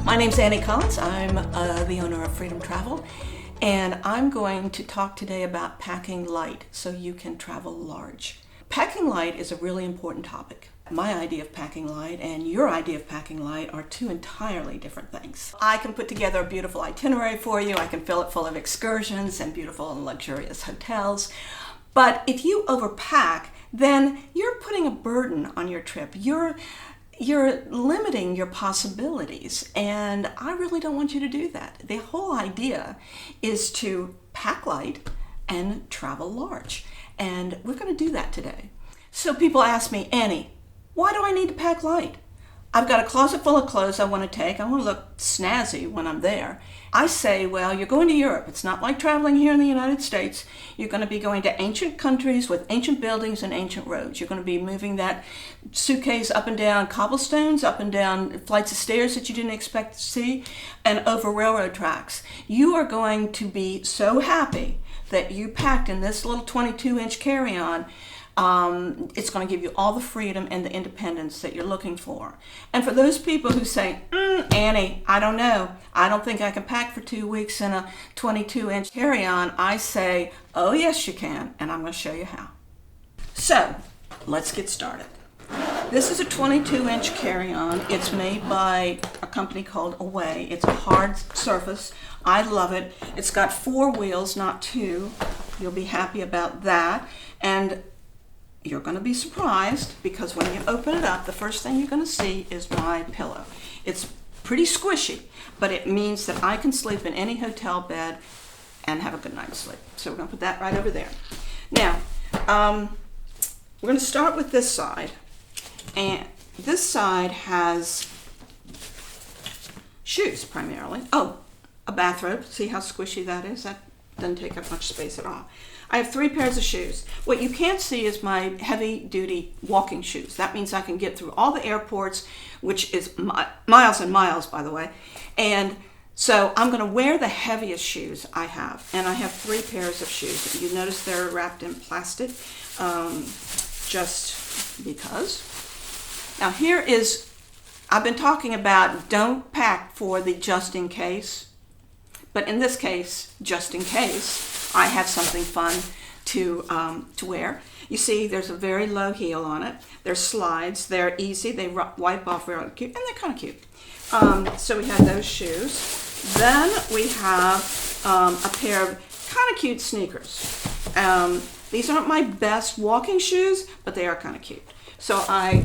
My name's Annie Collins. I'm the owner of Freedom Travel, and I'm going to talk today about packing light so you can travel large. Packing light is a really important topic. My idea of packing light and your idea of packing light are two entirely different things. I can put together a beautiful itinerary for you. I can fill it full of excursions and beautiful and luxurious hotels. But if you overpack, then you're putting a burden on your trip. You're limiting your possibilities, and I really don't want you to do that. The whole idea is to pack light and travel large, and we're going to do that today. So people ask me, Annie, why do I need to pack light? I've got a closet full of clothes I want to take. I want to look snazzy when I'm there. I say, well, you're going to Europe. It's not like traveling here in the United States. You're going to be going to ancient countries with ancient buildings and ancient roads. You're going to be moving that suitcase up and down cobblestones, up and down flights of stairs that you didn't expect to see, and over railroad tracks. You are going to be so happy that you packed in this little 22-inch carry-on. It's going to give you all the freedom and the independence that you're looking for. And for those people who say, Annie, I don't know. I don't think I can pack for 2 weeks in a 22-inch carry-on. I say, oh, yes, you can. And I'm going to show you how. So let's get started. This is a 22-inch carry-on. It's made by a company called Away. It's a hard surface. I love it. It's got 4 wheels, not 2. You'll be happy about that. And you're going to be surprised because when you open it up, the first thing you're going to see is my pillow. It's pretty squishy, but it means that I can sleep in any hotel bed and have a good night's sleep. So we're going to put that right over there. Now, we're going to start with this side. And this side has shoes primarily. Oh, a bathrobe. See how squishy that is? That doesn't take up much space at all. I have 3 pairs of shoes. What you can't see is my heavy-duty walking shoes. That means I can get through all the airports, which is miles and miles, by the way. And so I'm going to wear the heaviest shoes I have. And I have 3 pairs of shoes. You notice they're wrapped in plastic, just because. Now here is, I've been talking about don't pack for the just in case. But in this case, just in case, I have something fun to wear. You see, there's a very low heel on it. There's slides. They're easy. They wipe off really cute, and they're kind of cute. So we have those shoes. Then we have a pair of kind of cute sneakers. These aren't my best walking shoes, but they are kind of cute. So I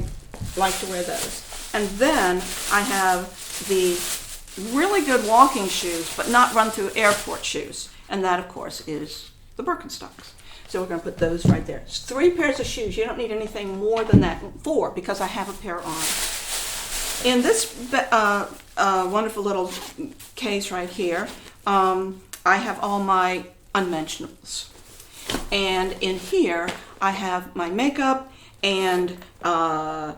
like to wear those. And then I have the really good walking shoes, but not run through airport shoes. And that, of course, is the Birkenstocks. So we're going to put those right there. It's 3 pairs of shoes. You don't need anything more than that. 4, because I have a pair on. In this wonderful little case right here, I have all my unmentionables. And in here, I have my makeup and, I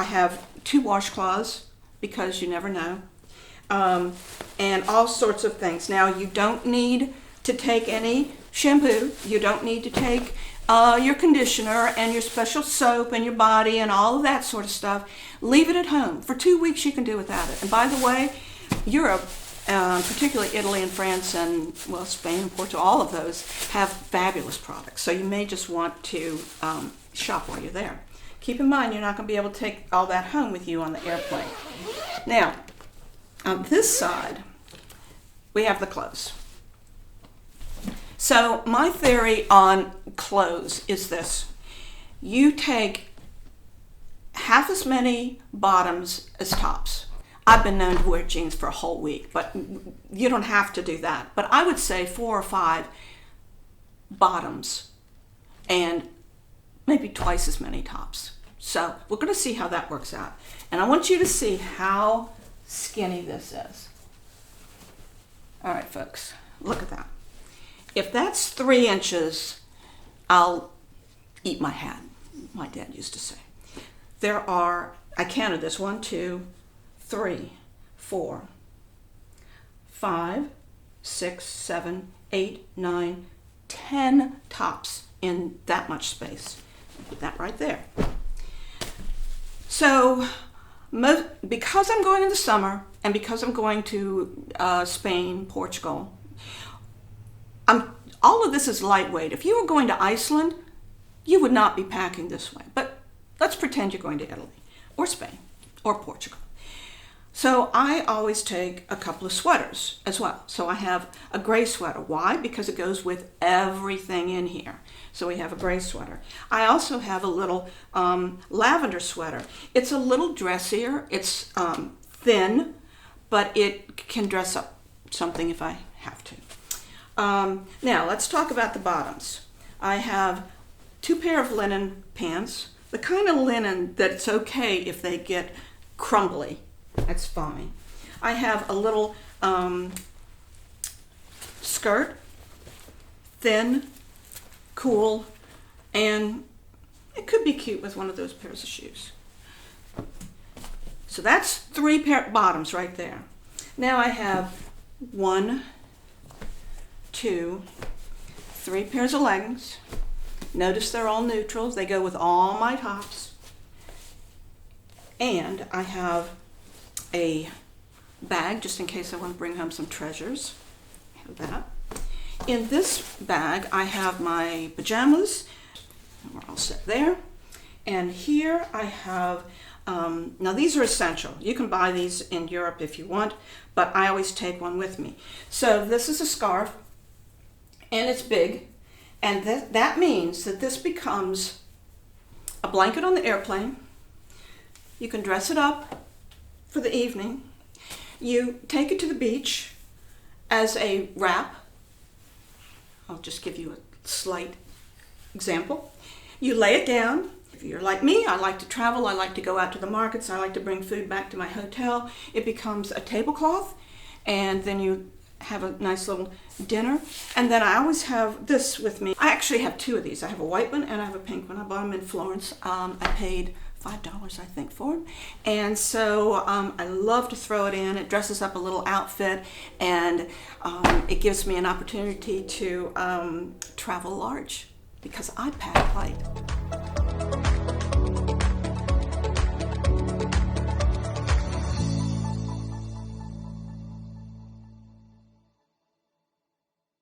have 2 washcloths, because you never know. And all sorts of things. Now, you don't need to take any shampoo. You don't need to take your conditioner and your special soap and your body and all of that sort of stuff. Leave it at home. For 2 weeks, you can do without it. And by the way, Europe, particularly Italy and France and, well, Spain and Portugal, all of those have fabulous products. So you may just want to shop while you're there. Keep in mind, you're not going to be able to take all that home with you on the airplane. Now, on this side, we have the clothes. So my theory on clothes is this. You take half as many bottoms as tops. I've been known to wear jeans for a whole week, but you don't have to do that. But I would say 4 or 5 bottoms and maybe twice as many tops. So we're going to see how that works out. And I want you to see how skinny this is. All right, folks, look at that. If that's 3 inches, I'll eat my hat, my dad used to say. There are, I counted this, 1, 2, 3, 4, 5, 6, 7, 8, 9, 10 tops in that much space. Put that right there. So because I'm going in the summer, and because I'm going to Spain, Portugal, all of this is lightweight. If you were going to Iceland, you would not be packing this way. But let's pretend you're going to Italy or Spain or Portugal. So I always take a couple of sweaters as well. So I have a gray sweater. Why? Because it goes with everything in here. So we have a gray sweater. I also have a little lavender sweater. It's a little dressier. It's thin, but it can dress up something if I have to. Now let's talk about the bottoms. I have 2 pair of linen pants, the kind of linen that's okay if they get crumbly. That's fine. I have a little skirt, thin, cool, and it could be cute with one of those pairs of shoes. So that's 3 pair bottoms right there. Now I have 1, 2, 3 pairs of leggings. Notice they're all neutrals. They go with all my tops. And I have a bag just in case I want to bring home some treasures. I have that. In this bag I have my pajamas. We're all set there. And here I have, now these are essential. You can buy these in Europe if you want, but I always take one with me. So this is a scarf, and it's big, and that means that this becomes a blanket on the airplane. You can dress it up for the evening. You take it to the beach as a wrap. I'll just give you a slight example. You lay it down. If you're like me, I like to travel, I like to go out to the markets, I like to bring food back to my hotel. It becomes a tablecloth, and then you have a nice little dinner. And then I always have this with me. I actually have 2 of these. I have a white one and I have a pink one. I bought them in Florence. I paid $5, I think, for them. And so I love to throw it in. It dresses up a little outfit, and it gives me an opportunity to travel large because I pack light.